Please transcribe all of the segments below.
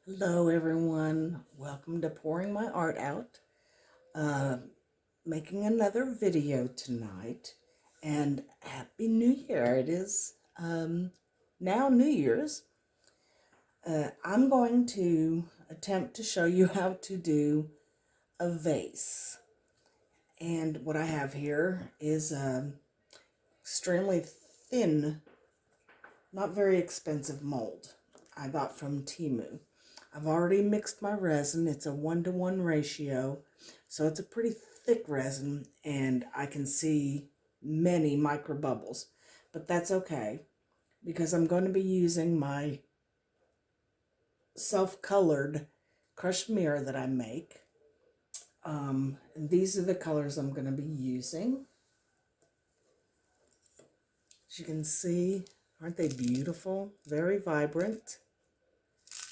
Hello everyone, welcome to Pouring My Art Out. Uh, Making another video tonight, and Happy New Year. It is now New Year's. I'm going to attempt to show you how to do a vase. And what I have here is extremely thin, not very expensive mold I got from Temu. I've already mixed my resin. It's a 1-to-1 ratio, so it's a pretty thick resin, and I can see many micro bubbles, but that's okay because I'm going to be using my self-colored crushed mirror that I make. And these are the colors I'm going to be using. As you can see, aren't they beautiful? Very vibrant.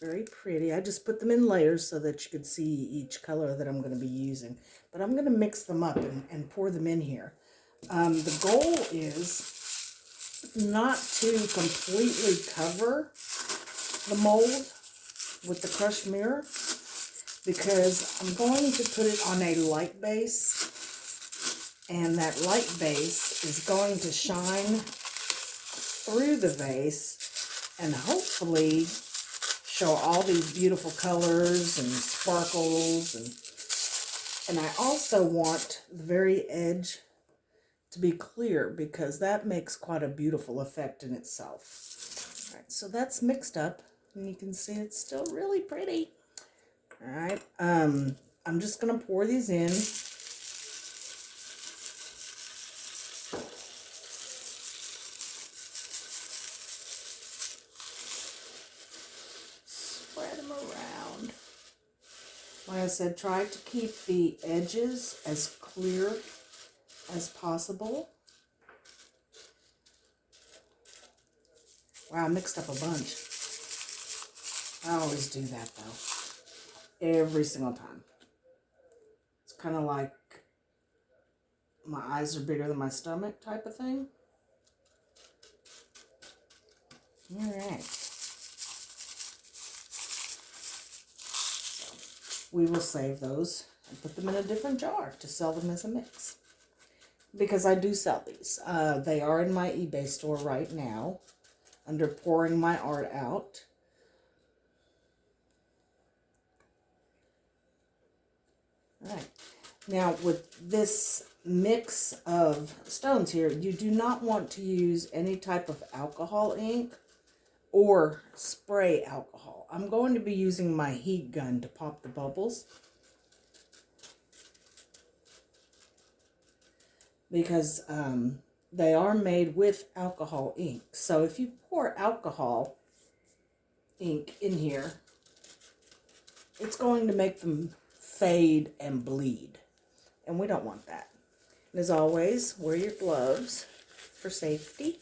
Very pretty. I just put them in layers so that you could see each color that I'm going to be using. But I'm going to mix them up and pour them in here. The goal is not to completely cover the mold with the crushed mirror, because I'm going to put it on a light base, and that light base is going to shine through the vase and hopefully show all these beautiful colors and sparkles, and I also want the very edge to be clear because that makes quite a beautiful effect in itself. All right, so that's mixed up, and you can see it's still really pretty. All right, I'm just gonna pour these in. Spread them around. Like I said, try to keep the edges as clear as possible. Wow, I mixed up a bunch. I always do that though. Every single time. It's kind of like my eyes are bigger than my stomach type of thing. All right. So we will save those and put them in a different jar to sell them as a mix, because I do sell these. They are in my eBay store right now under Pouring My Art Out. All right. Now with this mix of stones here, you do not want to use any type of alcohol ink or spray alcohol. I'm going to be using my heat gun to pop the bubbles, because they are made with alcohol ink. So if you pour alcohol ink in here, it's going to make them fade and bleed, and we don't want that. And as always, wear your gloves for safety.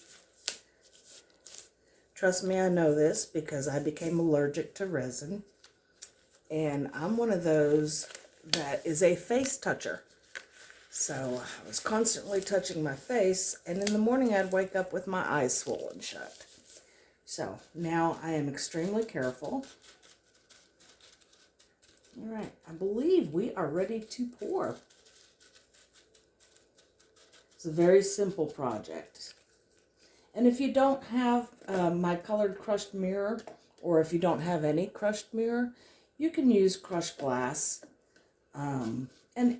Trust me, I know this because I became allergic to resin, and I'm one of those that is a face toucher. So I was constantly touching my face, and in the morning I'd wake up with my eyes swollen shut. So now I am extremely careful. All right, I believe we are ready to pour. It's a very simple project. And if you don't have my colored crushed mirror, or if you don't have any crushed mirror, you can use crushed glass, and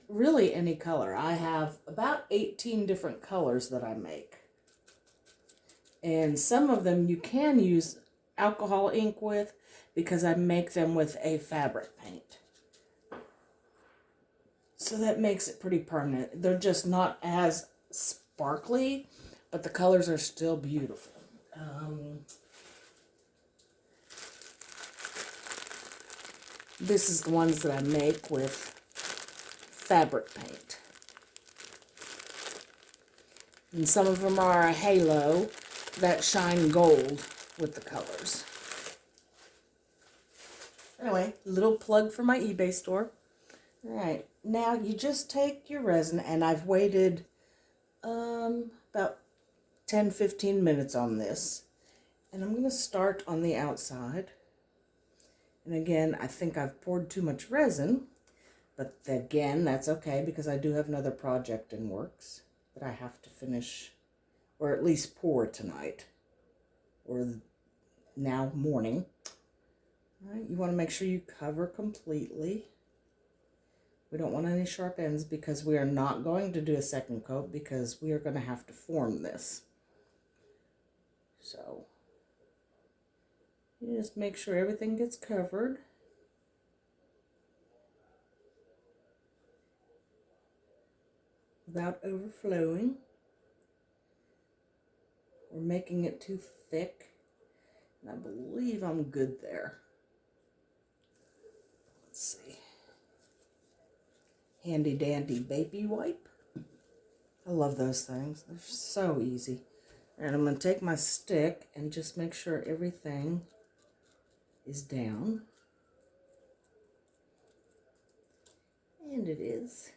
really any color. I have about 18 different colors that I make. And some of them you can use alcohol ink with, because I make them with a fabric paint. So that makes it pretty permanent. They're just not as sparkly, but the colors are still beautiful. This is the ones that I make with fabric paint. And some of them are a halo that shine gold with the colors. Anyway, little plug for my eBay store. All right, now you just take your resin, and I've waited about 10-15 minutes on this, and I'm going to start on the outside And again, I think I've poured too much resin, but again, that's okay because I do have another project in works that I have to finish, or at least pour tonight, or now morning. All right, you want to make sure you cover completely. We don't want any sharp ends because we are not going to do a second coat because we are going to have to form this. So, you just make sure everything gets covered. Without overflowing or making it too thick. And I believe I'm good there. Let's see. Handy dandy baby wipe. I love those things. They're so easy. And I'm going to take my stick and just make sure everything is down. And it is.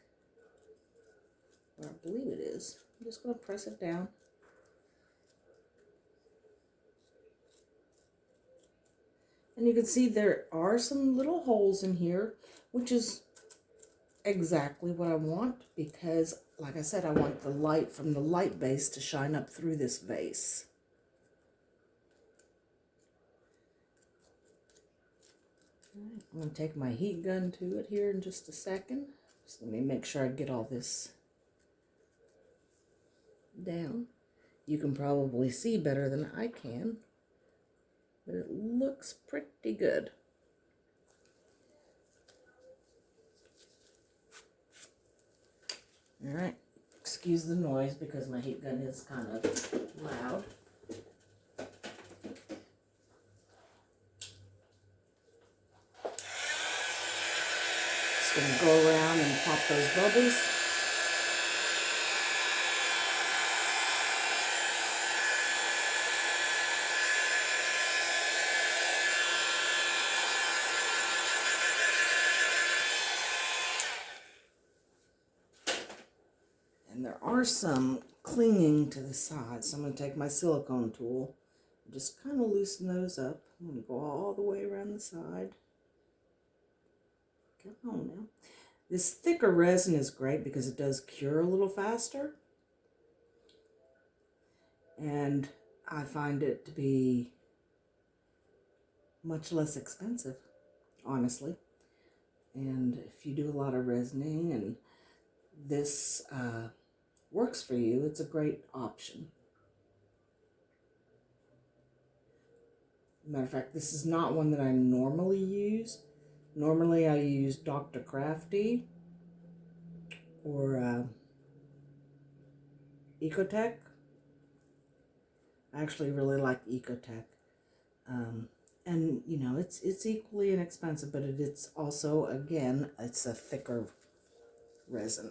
Or I believe it is. I'm just going to press it down. And you can see there are some little holes in here, which is exactly what I want because, like I said, I want the light from the light base to shine up through this vase. Right, I'm going to take my heat gun to it here in just a second. Just let me make sure I get all this down. You can probably see better than I can, but it looks pretty good. All right, excuse the noise because my heat gun is kind of loud. Just going to go around and pop those bubbles. And there are some clinging to the side, so I'm going to take my silicone tool and just kind of loosen those up. I'm going to go all the way around the side. Come on now. This thicker resin is great because it does cure a little faster. And I find it to be much less expensive, honestly. And if you do a lot of resining and this works for you, it's a great option. Matter of fact, this is not one that I normally use. Normally I use Dr. Crafty or Ecotech. I actually really like Ecotech. And you know, it's equally inexpensive, but it's also, again, it's a thicker resin.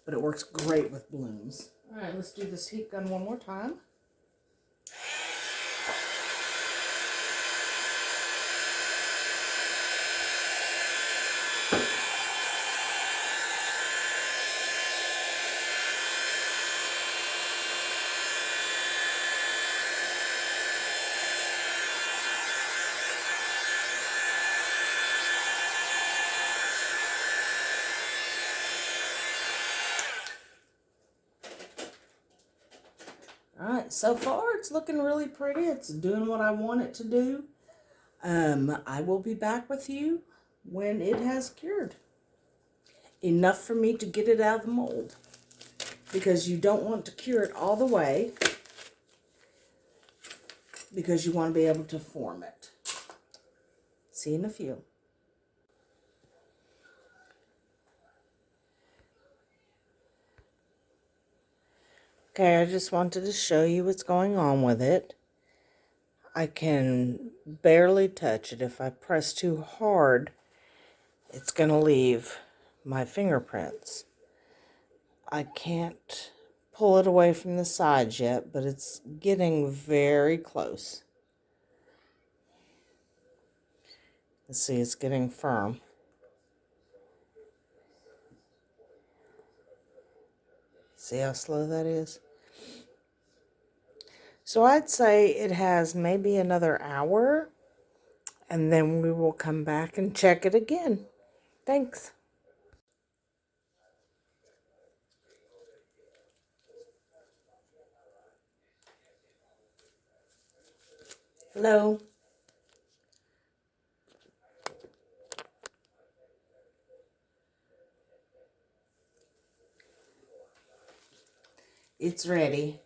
But it works great with blooms. All right, let's do this heat gun one more time. Alright, so far it's looking really pretty. It's doing what I want it to do. I will be back with you when it has cured. Enough for me to get it out of the mold. Because you don't want to cure it all the way. Because you want to be able to form it. See you in a few. Okay, I just wanted to show you what's going on with it. I can barely touch it. If I press too hard, it's going to leave my fingerprints. I can't pull it away from the sides yet, but it's getting very close. Let's see, it's getting firm. See how slow that is? So I'd say it has maybe another hour, and then we will come back and check it again. Thanks. Hello. It's ready.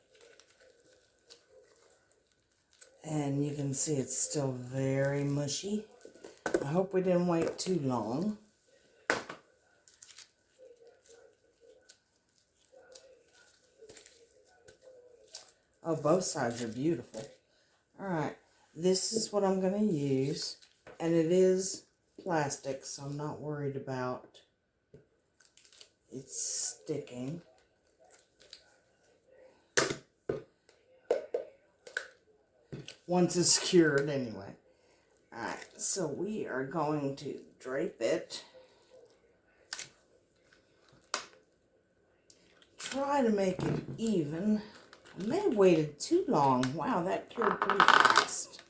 And you can see it's still very mushy. I hope we didn't wait too long. Oh, both sides are beautiful. All right, this is what I'm going to use. And it is plastic, so I'm not worried about it sticking. Once it's cured anyway. Alright, so we are going to drape it. Try to make it even. I may have waited too long. Wow, that cured pretty fast.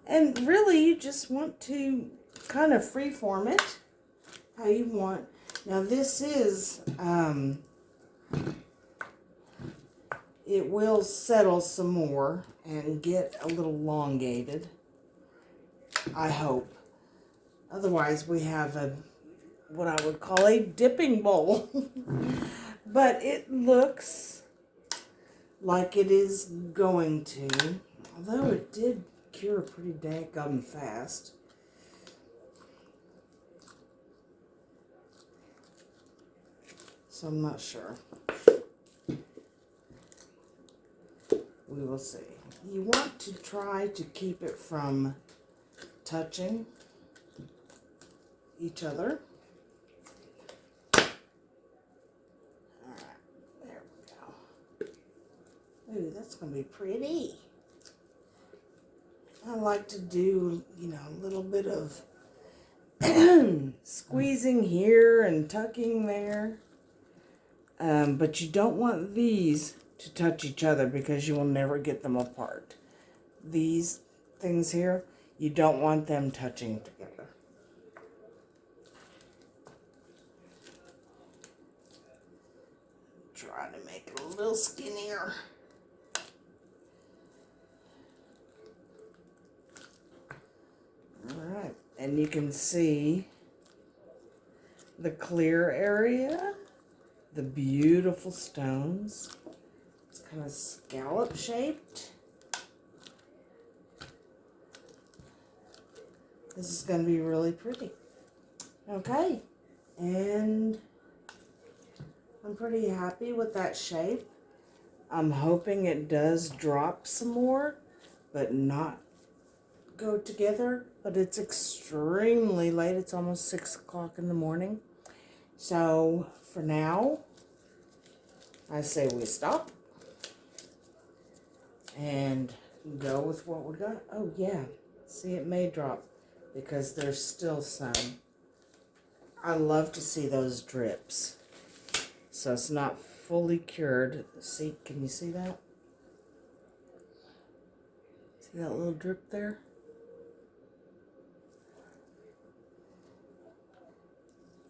And really, you just want to kind of freeform it how you want. Now this is, it will settle some more and get a little elongated, I hope. Otherwise we have what I would call a dipping bowl. But it looks like it is going to, although it did cure pretty daggum fast. So I'm not sure. We will see. You want to try to keep it from touching each other. Alright, there we go. Ooh, that's going to be pretty. I like to do, a little bit of squeezing here and tucking there. But you don't want these to touch each other because you will never get them apart. These things here, you don't want them touching together. Try to make it a little skinnier. Alright, and you can see the clear area. The beautiful stones. It's kind of scallop shaped. This is going to be really pretty. Okay, and I'm pretty happy with that shape. I'm hoping it does drop some more, but not go together. But it's extremely late. It's almost 6 o'clock in the morning. So for now, I say we stop and go with what we got. Oh yeah, see, it may drop because there's still some. I love to see those drips. So it's not fully cured. See, can you see that? See that little drip there?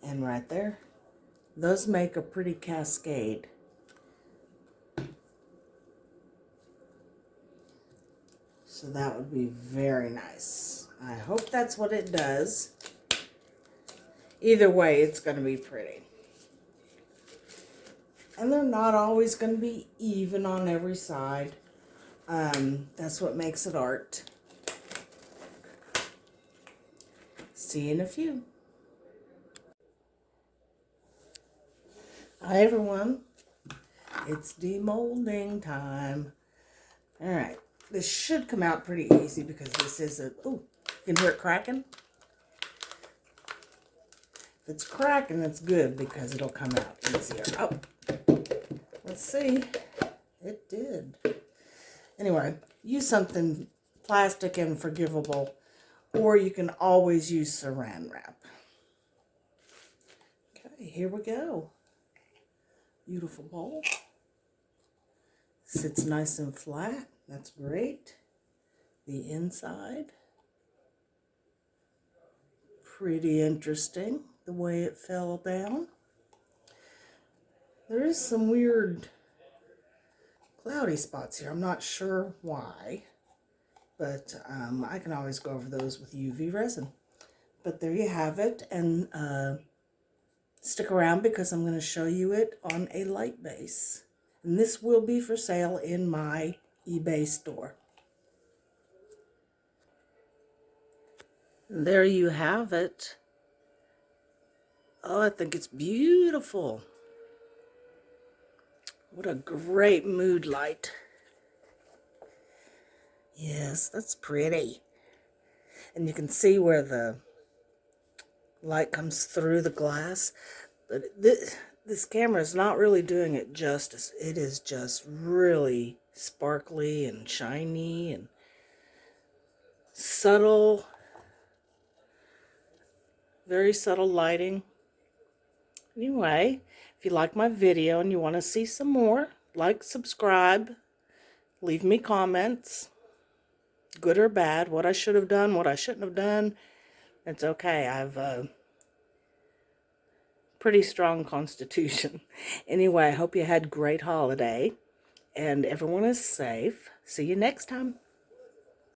And right there. Those make a pretty cascade. So that would be very nice. I hope that's what it does. Either way, it's going to be pretty. And they're not always going to be even on every side. That's what makes it art. See you in a few. Hi everyone. It's demolding time. Alright. This should come out pretty easy because this is a... Ooh, you can hear it cracking? If it's cracking, that's good because it'll come out easier. Oh, let's see. It did. Anyway, use something plastic and forgivable, or you can always use saran wrap. Okay, here we go. Beautiful bowl. Sits nice and flat. That's great. The inside. Pretty interesting the way it fell down. There is some weird cloudy spots here. I'm not sure why, but I can always go over those with UV resin. But there you have it, and stick around because I'm going to show you it on a light base. And this will be for sale in my eBay store. And there you have it. Oh, I think it's beautiful. What a great mood light. Yes, that's pretty. And you can see where the light comes through the glass. But this camera is not really doing it justice. It is just really sparkly and shiny and subtle. Very subtle lighting. Anyway, if you like my video and you want to see some more, like, subscribe, leave me comments, good or bad, what I should have done, what I shouldn't have done. It's okay. I've a pretty strong constitution. Anyway, I hope you had a great holiday and everyone is safe. See you next time.